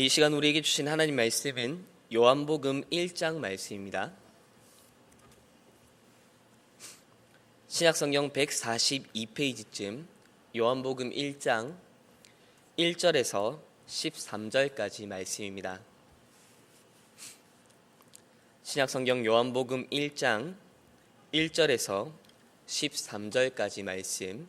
이 시간 우리에게 주신 하나님 말씀은 요한복음 1장 말씀입니다. 신약성경 142페이지쯤 요한복음 1장 1절에서 13절까지 말씀입니다. 신약성경 요한복음 1장 1절에서 13절까지 말씀,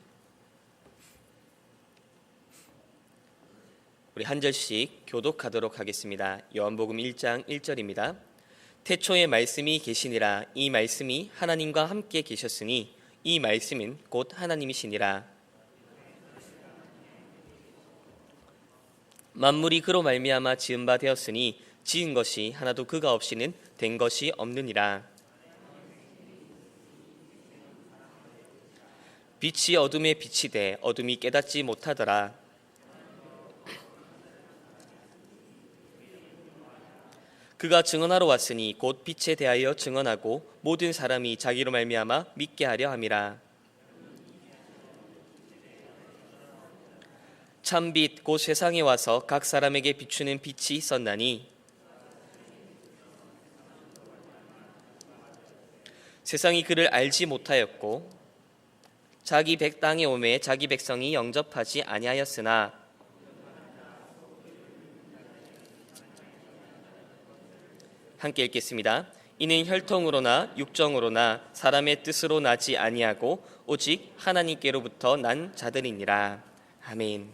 우리 한 절씩 교독하도록 하겠습니다. 요한복음 1장 1절입니다. 태초에 말씀이 계시니라. 이 말씀이 하나님과 함께 계셨으니 이 말씀은 곧 하나님이시니라. 만물이 그로 말미암아 지은 바 되었으니 지은 것이 하나도 그가 없이는 된 것이 없느니라. 빛이 어둠에 빛이 돼 어둠이 깨닫지 못하더라. 그가 증언하러 왔으니 곧 빛에 대하여 증언하고 모든 사람이 자기로 말미암아 믿게 하려 함이라. 참빛 곧 세상에 와서 각 사람에게 비추는 빛이 있었나니 세상이 그를 알지 못하였고 자기 땅에 오매 자기 백성이 영접하지 아니하였으나 함께 읽겠습니다. 이는 혈통으로나 육정으로나 사람의 뜻으로 나지 아니하고 오직 하나님께로부터 난 자들이니라. 아멘.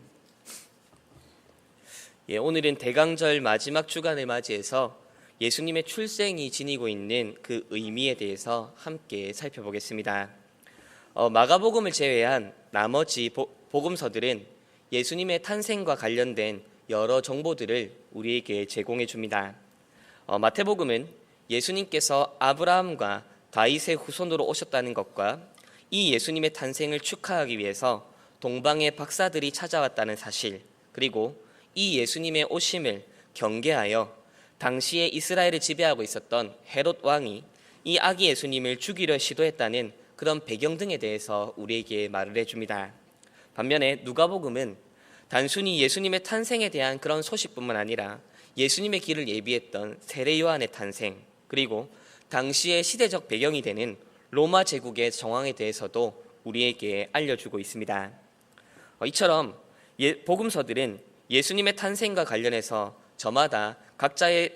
오늘은 대강절 마지막 주간을 맞이해서 예수님의 출생이 지니고 있는 그 의미에 대해서 함께 살펴보겠습니다. 마가복음을 제외한 나머지 복음서들은 예수님의 탄생과 관련된 여러 정보들을 우리에게 제공해 줍니다. 마태복음은 예수님께서 아브라함과 다윗의 후손으로 오셨다는 것과 이 예수님의 탄생을 축하하기 위해서 동방의 박사들이 찾아왔다는 사실, 그리고 이 예수님의 오심을 경계하여 당시에 이스라엘을 지배하고 있었던 헤롯 왕이 이 아기 예수님을 죽이려 시도했다는 그런 배경 등에 대해서 우리에게 말을 해줍니다. 반면에 누가복음은 단순히 예수님의 탄생에 대한 그런 소식뿐만 아니라 예수님의 길을 예비했던 세례 요한의 탄생, 그리고 당시의 시대적 배경이 되는 로마 제국의 정황에 대해서도 우리에게 알려주고 있습니다. 이처럼 복음서들은 예수님의 탄생과 관련해서 저마다 각자의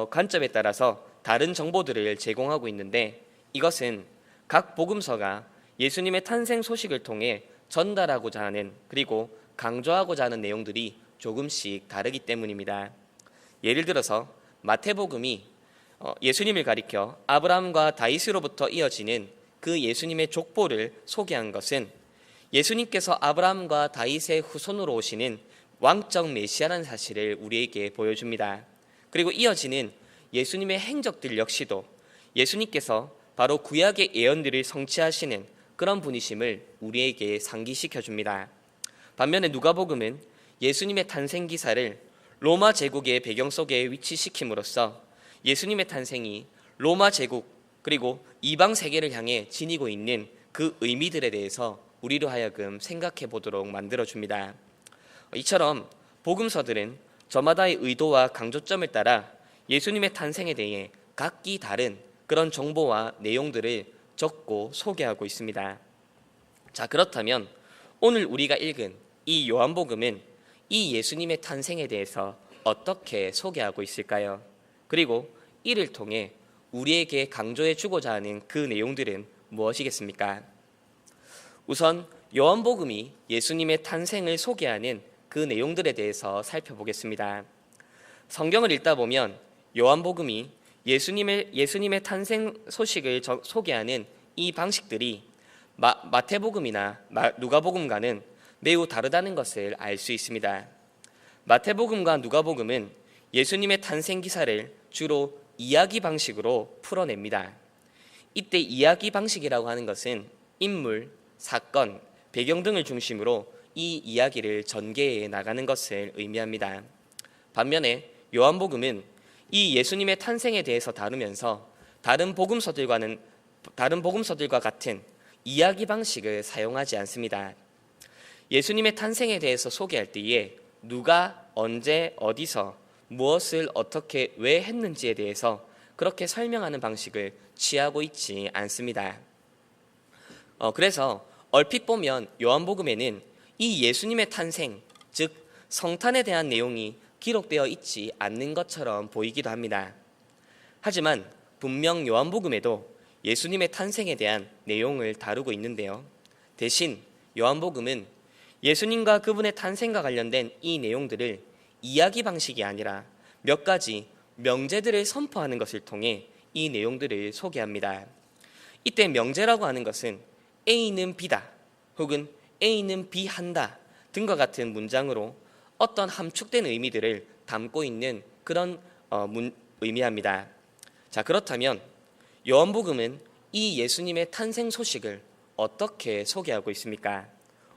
관점에 따라서 다른 정보들을 제공하고 있는데, 이것은 각 복음서가 예수님의 탄생 소식을 통해 전달하고자 하는, 그리고 강조하고자 하는 내용들이 조금씩 다르기 때문입니다. 예를 들어서 마태복음이 예수님을 가리켜 아브라함과 다윗으로부터 이어지는 그 예수님의 족보를 소개한 것은 예수님께서 아브라함과 다윗의 후손으로 오시는 왕적 메시아라는 사실을 우리에게 보여줍니다. 그리고 이어지는 예수님의 행적들 역시도 예수님께서 바로 구약의 예언들을 성취하시는 그런 분이심을 우리에게 상기시켜줍니다. 반면에 누가복음은 예수님의 탄생 기사를 로마 제국의 배경 속에 위치시킴으로써 예수님의 탄생이 로마 제국 그리고 이방 세계를 향해 지니고 있는 그 의미들에 대해서 우리로 하여금 생각해 보도록 만들어줍니다. 이처럼 복음서들은 저마다의 의도와 강조점을 따라 예수님의 탄생에 대해 각기 다른 그런 정보와 내용들을 적고 소개하고 있습니다. 자, 그렇다면 오늘 우리가 읽은 이 요한복음은 이 예수님의 탄생에 대해서 어떻게 소개하고 있을까요? 그리고 이를 통해 우리에게 강조해 주고자 하는 그 내용들은 무엇이겠습니까? 우선 요한복음이 예수님의 탄생을 소개하는 그 내용들에 대해서 살펴보겠습니다. 성경을 읽다 보면 요한복음이 예수님의 탄생 소식을 소개하는 이 방식들이 마태복음이나 누가복음과는 매우 다르다는 것을 알 수 있습니다. 마태복음과 누가복음은 예수님의 탄생 기사를 주로 이야기 방식으로 풀어냅니다. 이때 이야기 방식이라고 하는 것은 인물, 사건, 배경 등을 중심으로 이 이야기를 전개해 나가는 것을 의미합니다. 반면에 요한복음은 이 예수님의 탄생에 대해서 다루면서 다른 복음서들과 같은 이야기 방식을 사용하지 않습니다. 예수님의 탄생에 대해서 소개할 때에 누가 언제 어디서 무엇을 어떻게 왜 했는지에 대해서 그렇게 설명하는 방식을 취하고 있지 않습니다. 그래서 얼핏 보면 요한복음에는 이 예수님의 탄생, 즉 성탄에 대한 내용이 기록되어 있지 않는 것처럼 보이기도 합니다. 하지만 분명 요한복음에도 예수님의 탄생에 대한 내용을 다루고 있는데요. 대신 요한복음은 예수님과 그분의 탄생과 관련된 이 내용들을 이야기 방식이 아니라 몇 가지 명제들을 선포하는 것을 통해 이 내용들을 소개합니다. 이때 명제라고 하는 것은 A는 B다 혹은 A는 B한다 등과 같은 문장으로 어떤 함축된 의미들을 담고 있는 그런 의미합니다. 자, 그렇다면 요한복음은 이 예수님의 탄생 소식을 어떻게 소개하고 있습니까?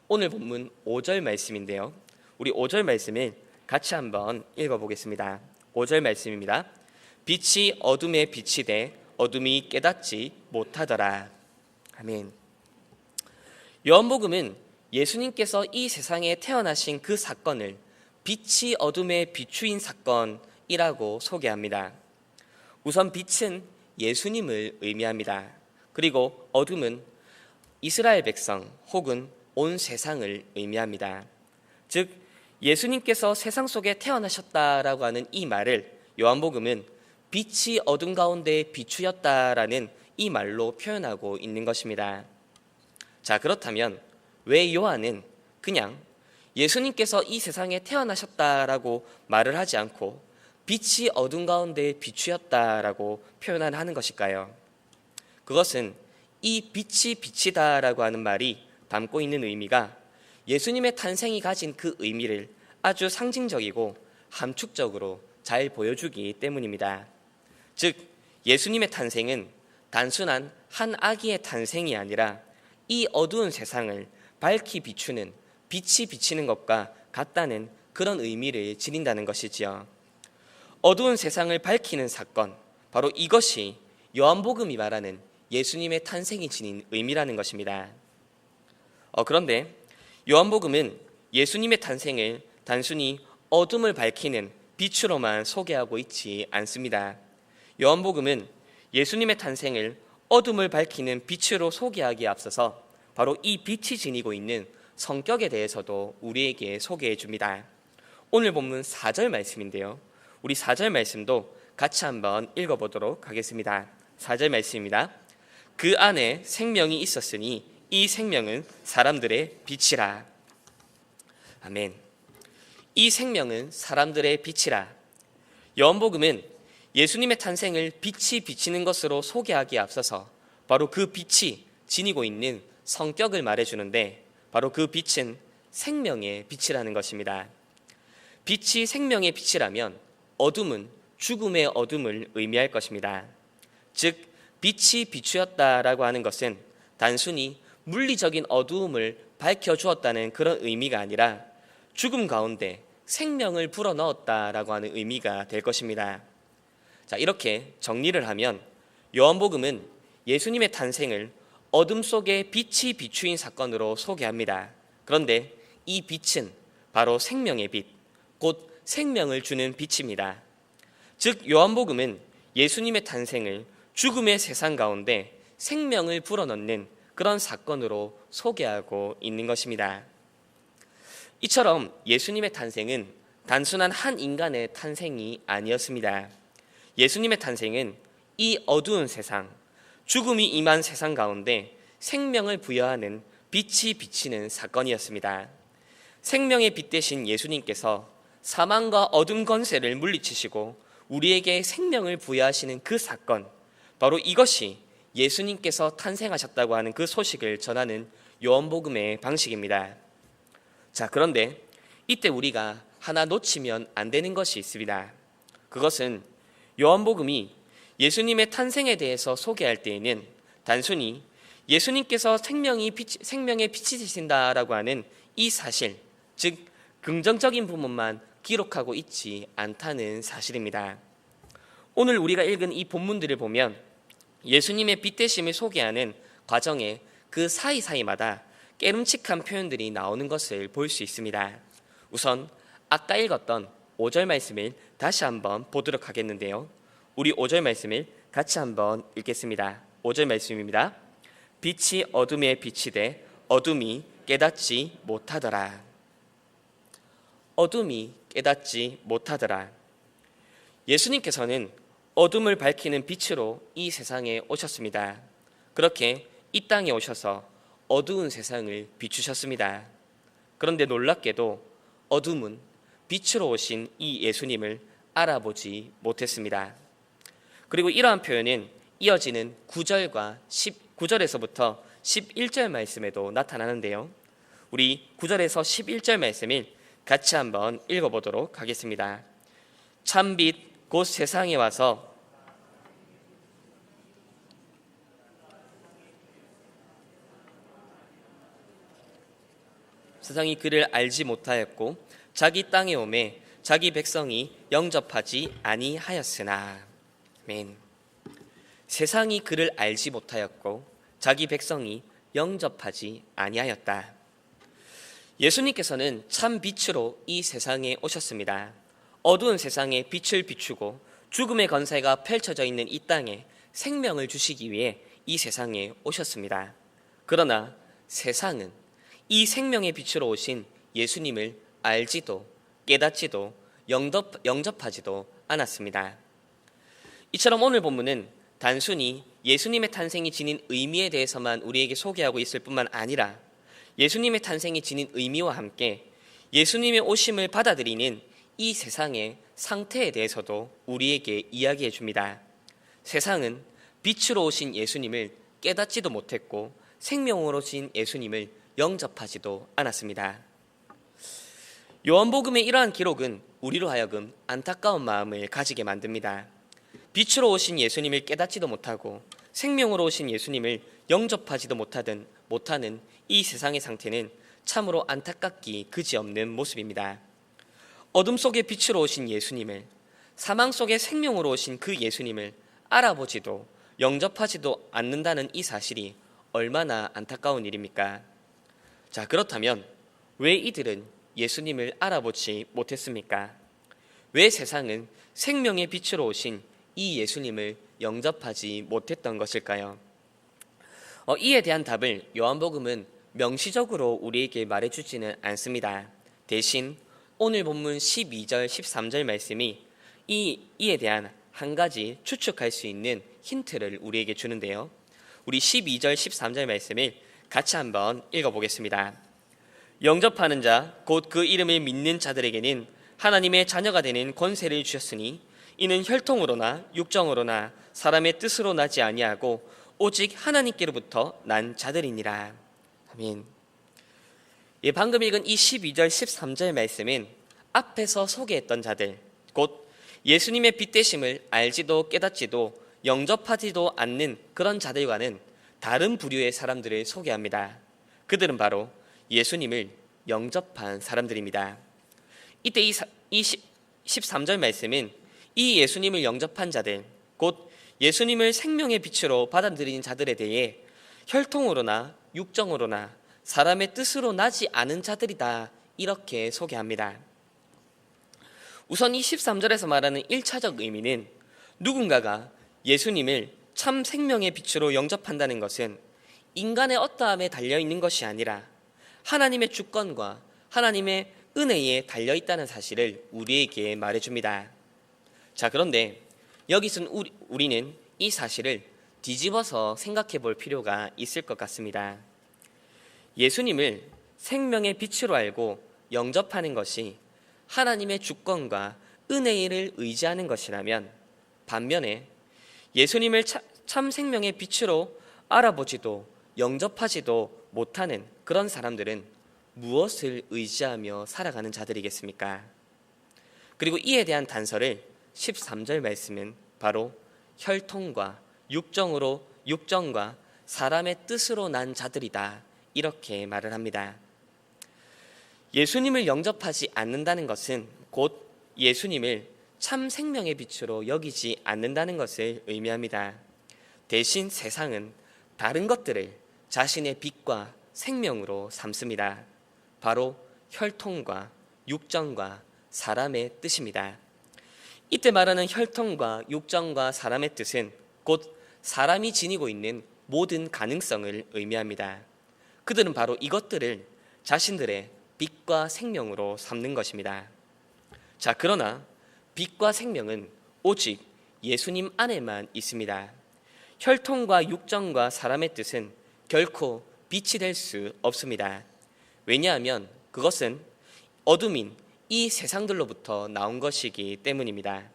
오늘 본문 5절 말씀인데요. 우리 5절 말씀을 같이 한번 읽어보겠습니다. 5절 말씀입니다. 빛이 어둠에 비치되 어둠이 깨닫지 못하더라. 아멘. 요한복음은 예수님께서 이 세상에 태어나신 그 사건을 빛이 어둠에 비추인 사건이라고 소개합니다. 우선 빛은 예수님을 의미합니다. 그리고 어둠은 이스라엘 백성 혹은 온 세상을 의미합니다. 즉 예수님께서 세상 속에 태어나셨다라고 하는 이 말을 요한복음은 빛이 어둠 가운데 비추였다라는 이 말로 표현하고 있는 것입니다. 자, 그렇다면 왜 요한은 그냥 예수님께서 이 세상에 태어나셨다라고 말을 하지 않고 빛이 어둠 가운데 비추였다라고 표현하는 것일까요? 그것은 이 빛이 비치다라고 하는 말이 담고 있는 의미가 예수님의 탄생이 가진 그 의미를 아주 상징적이고 함축적으로 잘 보여주기 때문입니다. 즉 예수님의 탄생은 단순한 한 아기의 탄생이 아니라 이 어두운 세상을 밝히 비추는 빛이 비치는 것과 같다는 그런 의미를 지닌다는 것이지요. 어두운 세상을 밝히는 사건, 바로 이것이 요한복음이 말하는 예수님의 탄생이 지닌 의미라는 것입니다. 그런데 요한복음은 예수님의 탄생을 단순히 어둠을 밝히는 빛으로만 소개하고 있지 않습니다. 요한복음은 예수님의 탄생을 어둠을 밝히는 빛으로 소개하기에 앞서서 바로 이 빛이 지니고 있는 성격에 대해서도 우리에게 소개해 줍니다. 오늘 본문 4절 말씀인데요. 우리 4절 말씀도 같이 한번 읽어보도록 하겠습니다. 4절 말씀입니다. 그 안에 생명이 있었으니 이 생명은 사람들의 빛이라. 아멘. 이 생명은 사람들의 빛이라. 요한복음은 예수님의 탄생을 빛이 비치는 것으로 소개하기에 앞서서 바로 그 빛이 지니고 있는 성격을 말해주는데 바로 그 빛은 생명의 빛이라는 것입니다. 빛이 생명의 빛이라면 어둠은 죽음의 어둠을 의미할 것입니다. 즉 빛이 비추었다라고 하는 것은 단순히 물리적인 어두움을 밝혀주었다는 그런 의미가 아니라 죽음 가운데 생명을 불어넣었다라고 하는 의미가 될 것입니다. 자, 이렇게 정리를 하면 요한복음은 예수님의 탄생을 어둠 속에 빛이 비추인 사건으로 소개합니다. 그런데 이 빛은 바로 생명의 빛, 곧 생명을 주는 빛입니다. 즉 요한복음은 예수님의 탄생을 죽음의 세상 가운데 생명을 불어넣는 그런 사건으로 소개하고 있는 것입니다. 이처럼 예수님의 탄생은 단순한 한 인간의 탄생이 아니었습니다. 예수님의 탄생은 이 어두운 세상, 죽음이 임한 세상 가운데 생명을 부여하는 빛이 비치는 사건이었습니다. 생명의 빛 대신 예수님께서 사망과 어둠 권세를 물리치시고 우리에게 생명을 부여하시는 그 사건, 바로 이것이 예수님께서 탄생하셨다고 하는 그 소식을 전하는 요한복음의 방식입니다. 자, 그런데 이때 우리가 하나 놓치면 안 되는 것이 있습니다. 그것은 요한복음이 예수님의 탄생에 대해서 소개할 때에는 단순히 예수님께서 생명의 빛이 되신다라고 하는 이 사실, 즉 긍정적인 부분만 기록하고 있지 않다는 사실입니다. 오늘 우리가 읽은 이 본문들을 보면 예수님의 빛 되심을 소개하는 과정에 그 사이사이마다 깨름칙한 표현들이 나오는 것을 볼 수 있습니다. 우선 아까 읽었던 5절 말씀을 다시 한번 보도록 하겠는데요. 우리 5절 말씀을 같이 한번 읽겠습니다. 5절 말씀입니다. 빛이 어둠에 비치되 어둠이 깨닫지 못하더라. 어둠이 깨닫지 못하더라. 예수님께서는 어둠을 밝히는 빛으로 이 세상에 오셨습니다. 그렇게 이 땅에 오셔서 어두운 세상을 비추셨습니다. 그런데 놀랍게도 어둠은 빛으로 오신 이 예수님을 알아보지 못했습니다. 그리고 이러한 표현은 이어지는 9절에서부터 11절 말씀에도 나타나는데요. 우리 9절에서 11절 말씀을 같이 한번 읽어보도록 하겠습니다. 참빛 곧 세상에 와서 세상이 그를 알지 못하였고 자기 땅에 오매 자기 백성이 영접하지 아니하였으나. 아멘. 세상이 그를 알지 못하였고 자기 백성이 영접하지 아니하였다. 예수님께서는 참 빛으로 이 세상에 오셨습니다. 어두운 세상에 빛을 비추고 죽음의 권세가 펼쳐져 있는 이 땅에 생명을 주시기 위해 이 세상에 오셨습니다. 그러나 세상은 이 생명의 빛으로 오신 예수님을 알지도 깨닫지도 영접하지도 않았습니다. 이처럼 오늘 본문은 단순히 예수님의 탄생이 지닌 의미에 대해서만 우리에게 소개하고 있을 뿐만 아니라 예수님의 탄생이 지닌 의미와 함께 예수님의 오심을 받아들이는 이 세상의 상태에 대해서도 우리에게 이야기해 줍니다. 세상은 빛으로 오신 예수님을 깨닫지도 못했고 생명으로 오신 예수님을 영접하지도 않았습니다. 요한복음의 이러한 기록은 우리로 하여금 안타까운 마음을 가지게 만듭니다. 빛으로 오신 예수님을 깨닫지도 못하고 생명으로 오신 예수님을 영접하지도 못하는 이 세상의 상태는 참으로 안타깝기 그지없는 모습입니다. 어둠 속에 빛으로 오신 예수님을, 사망 속에 생명으로 오신 그 예수님을 알아보지도 영접하지도 않는다는 이 사실이 얼마나 안타까운 일입니까? 자, 그렇다면 왜 이들은 예수님을 알아보지 못했습니까? 왜 세상은 생명의 빛으로 오신 이 예수님을 영접하지 못했던 것일까요? 이에 대한 답을 요한복음은 명시적으로 우리에게 말해주지는 않습니다. 대신 오늘 본문 12절, 13절 말씀이 이에 대한 한 가지 추측할 수 있는 힌트를 우리에게 주는데요. 우리 12절, 13절 말씀을 같이 한번 읽어보겠습니다. 영접하는 자, 곧 그 이름을 믿는 자들에게는 하나님의 자녀가 되는 권세를 주셨으니 이는 혈통으로나 육정으로나 사람의 뜻으로 나지 아니하고 오직 하나님께로부터 난 자들이니라. 아멘. 방금 읽은 이 12절 13절 말씀은 앞에서 소개했던 자들, 곧 예수님의 빛 되심을 알지도 깨닫지도 영접하지도 않는 그런 자들과는 다른 부류의 사람들을 소개합니다. 그들은 바로 예수님을 영접한 사람들입니다. 이때 이 13절 말씀은 이 예수님을 영접한 자들, 곧 예수님을 생명의 빛으로 받아들인 자들에 대해 혈통으로나 육정으로나 사람의 뜻으로 나지 않은 자들이다, 이렇게 소개합니다. 우선 이 13절에서 말하는 1차적 의미는 누군가가 예수님을 참 생명의 빛으로 영접한다는 것은 인간의 어떠함에 달려있는 것이 아니라 하나님의 주권과 하나님의 은혜에 달려있다는 사실을 우리에게 말해줍니다. 자, 그런데 여기서 우리는 이 사실을 뒤집어서 생각해 볼 필요가 있을 것 같습니다. 예수님을 생명의 빛으로 알고 영접하는 것이 하나님의 주권과 은혜를 의지하는 것이라면, 반면에 예수님을 참 생명의 빛으로 알아보지도 영접하지도 못하는 그런 사람들은 무엇을 의지하며 살아가는 자들이겠습니까? 그리고 이에 대한 단서를 13절 말씀은 바로 혈통과 육정과 사람의 뜻으로 난 자들이다, 이렇게 말을 합니다. 예수님을 영접하지 않는다는 것은 곧 예수님을 참 생명의 빛으로 여기지 않는다는 것을 의미합니다. 대신 세상은 다른 것들을 자신의 빛과 생명으로 삼습니다. 바로 혈통과 육정과 사람의 뜻입니다. 이때 말하는 혈통과 육정과 사람의 뜻은 곧 사람이 지니고 있는 모든 가능성을 의미합니다. 그들은 바로 이것들을 자신들의 빛과 생명으로 삼는 것입니다. 자, 그러나 빛과 생명은 오직 예수님 안에만 있습니다. 혈통과 육정과 사람의 뜻은 결코 빛이 될 수 없습니다. 왜냐하면 그것은 어둠인 이 세상들로부터 나온 것이기 때문입니다.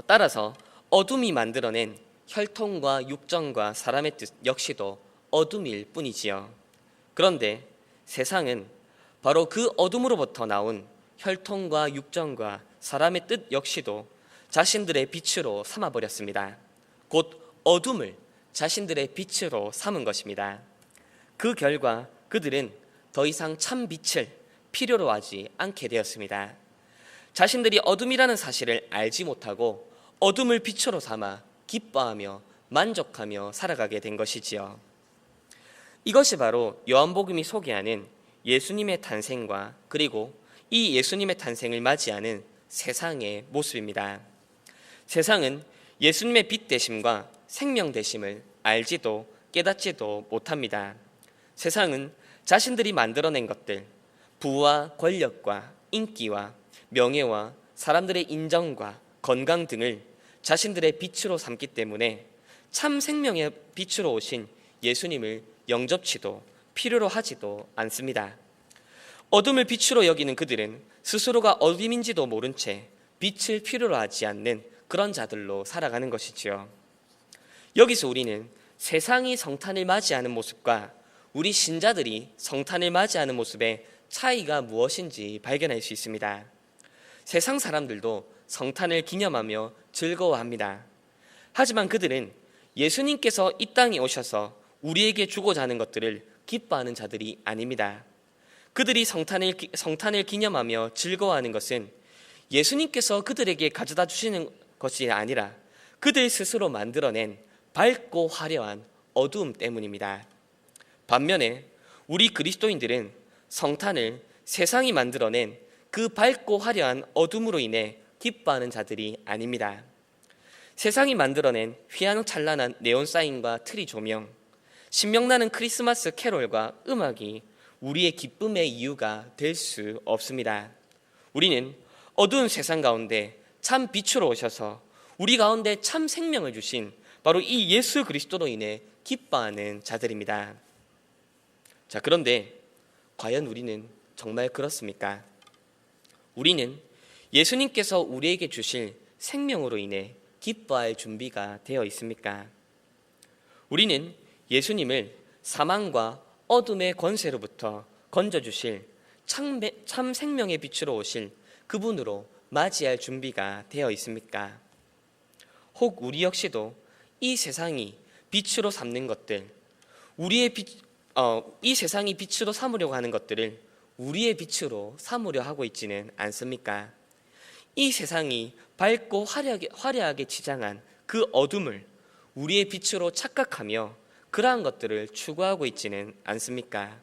따라서 어둠이 만들어낸 혈통과 육정과 사람의 뜻 역시도 어둠일 뿐이지요. 그런데 세상은 바로 그 어둠으로부터 나온 혈통과 육정과 사람의 뜻 역시도 자신들의 빛으로 삼아버렸습니다. 곧 어둠을 자신들의 빛으로 삼은 것입니다. 그 결과 그들은 더 이상 참 빛을 필요로 하지 않게 되었습니다. 자신들이 어둠이라는 사실을 알지 못하고 어둠을 빛으로 삼아 기뻐하며 만족하며 살아가게 된 것이지요. 이것이 바로 요한복음이 소개하는 예수님의 탄생과 그리고 이 예수님의 탄생을 맞이하는 세상의 모습입니다. 세상은 예수님의 빛 되심과 생명 되심을 알지도 깨닫지도 못합니다. 세상은 자신들이 만들어낸 것들, 부와 권력과 인기와 명예와 사람들의 인정과 건강 등을 자신들의 빛으로 삼기 때문에 참 생명의 빛으로 오신 예수님을 영접치도 필요로 하지도 않습니다. 어둠을 빛으로 여기는 그들은 스스로가 어둠인지도 모른 채 빛을 필요로 하지 않는 그런 자들로 살아가는 것이지요. 여기서 우리는 세상이 성탄을 맞이하는 모습과 우리 신자들이 성탄을 맞이하는 모습의 차이가 무엇인지 발견할 수 있습니다. 세상 사람들도 성탄을 기념하며 즐거워합니다. 하지만 그들은 예수님께서 이 땅에 오셔서 우리에게 주고자 하는 것들을 기뻐하는 자들이 아닙니다. 그들이 성탄을 기념하며 즐거워하는 것은 예수님께서 그들에게 가져다 주시는 것이 아니라 그들 스스로 만들어낸 밝고 화려한 어두움 때문입니다. 반면에 우리 그리스도인들은 성탄을 세상이 만들어낸 그 밝고 화려한 어둠으로 인해 기뻐하는 자들이 아닙니다. 세상이 만들어낸 휘황찬란한 네온사인과 트리 조명, 신명나는 크리스마스 캐롤과 음악이 우리의 기쁨의 이유가 될 수 없습니다. 우리는 어두운 세상 가운데 참 빛으로 오셔서 우리 가운데 참 생명을 주신 바로 이 예수 그리스도로 인해 기뻐하는 자들입니다. 자, 그런데 과연 우리는 정말 그렇습니까? 우리는 예수님께서 우리에게 주실 생명으로 인해 기뻐할 준비가 되어 있습니까? 우리는 예수님을 사망과 어둠의 권세로부터 건져주실 참 생명의 빛으로 오실 그분으로 맞이할 준비가 되어 있습니까? 혹 우리 역시도 이 세상이 빛으로 삼는 것들, 이 세상이 빛으로 삼으려고 하는 것들을 우리의 빛으로 삼으려 하고 있지는 않습니까? 이 세상이 밝고 화려하게 치장한 그 어둠을 우리의 빛으로 착각하며 그러한 것들을 추구하고 있지는 않습니까?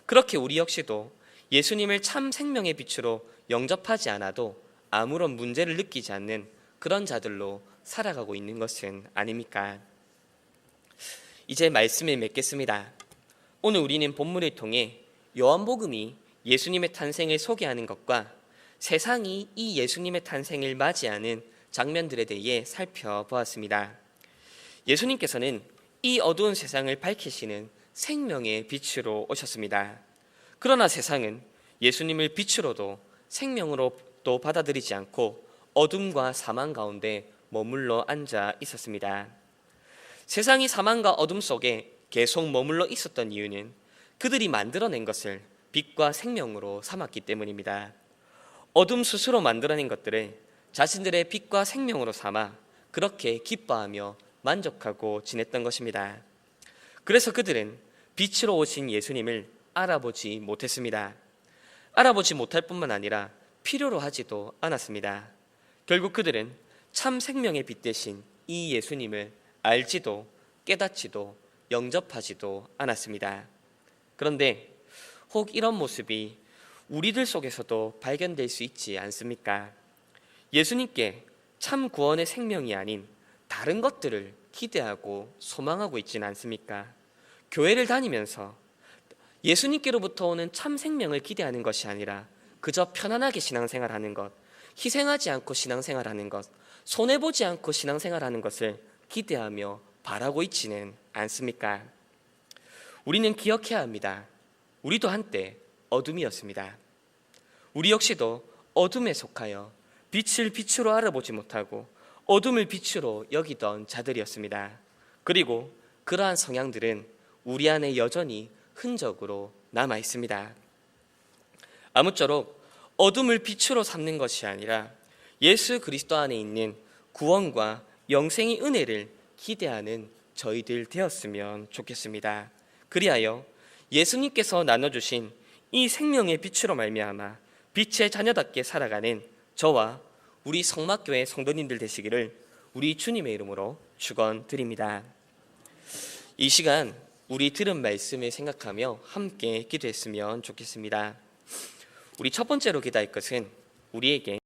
그렇게 우리 역시도 예수님을 참 생명의 빛으로 영접하지 않아도 아무런 문제를 느끼지 않는 그런 자들로 살아가고 있는 것은 아닙니까? 이제 말씀을 맺겠습니다. 오늘 우리는 본문을 통해 요한복음이 예수님의 탄생을 소개하는 것과 세상이 이 예수님의 탄생을 맞이하는 장면들에 대해 살펴보았습니다. 예수님께서는 이 어두운 세상을 밝히시는 생명의 빛으로 오셨습니다. 그러나 세상은 예수님을 빛으로도 생명으로도 받아들이지 않고 어둠과 사망 가운데 머물러 앉아 있었습니다. 세상이 사망과 어둠 속에 계속 머물러 있었던 이유는 그들이 만들어낸 것을 빛과 생명으로 삼았기 때문입니다. 어둠 스스로 만들어낸 것들을 자신들의 빛과 생명으로 삼아 그렇게 기뻐하며 만족하고 지냈던 것입니다. 그래서 그들은 빛으로 오신 예수님을 알아보지 못했습니다. 알아보지 못할 뿐만 아니라 필요로 하지도 않았습니다. 결국 그들은 참 생명의 빛 대신 이 예수님을 알지도 깨닫지도 영접하지도 않았습니다. 그런데 혹 이런 모습이 우리들 속에서도 발견될 수 있지 않습니까? 예수님께 참 구원의 생명이 아닌 다른 것들을 기대하고 소망하고 있지는 않습니까? 교회를 다니면서 예수님께로부터 오는 참 생명을 기대하는 것이 아니라 그저 편안하게 신앙생활하는 것, 희생하지 않고 신앙생활하는 것, 손해보지 않고 신앙생활하는 것을 기대하며 바라고 있지는 않습니까? 우리는 기억해야 합니다. 우리도 한때 어둠이었습니다. 우리 역시도 어둠에 속하여 빛을 빛으로 알아보지 못하고 어둠을 빛으로 여기던 자들이었습니다. 그리고 그러한 성향들은 우리 안에 여전히 흔적으로 남아 있습니다. 아무쪼록 어둠을 빛으로 삼는 것이 아니라 예수 그리스도 안에 있는 구원과 영생의 은혜를 기대하는 저희들 되었으면 좋겠습니다. 그리하여 예수님께서 나눠주신 이 생명의 빛으로 말미암아 빛의 자녀답게 살아가는 저와 우리 성막교회 성도님들 되시기를 우리 주님의 이름으로 축원드립니다. 이 시간 우리 들은 말씀을 생각하며 함께 기도했으면 좋겠습니다. 우리 첫 번째로 기도할 것은 우리에게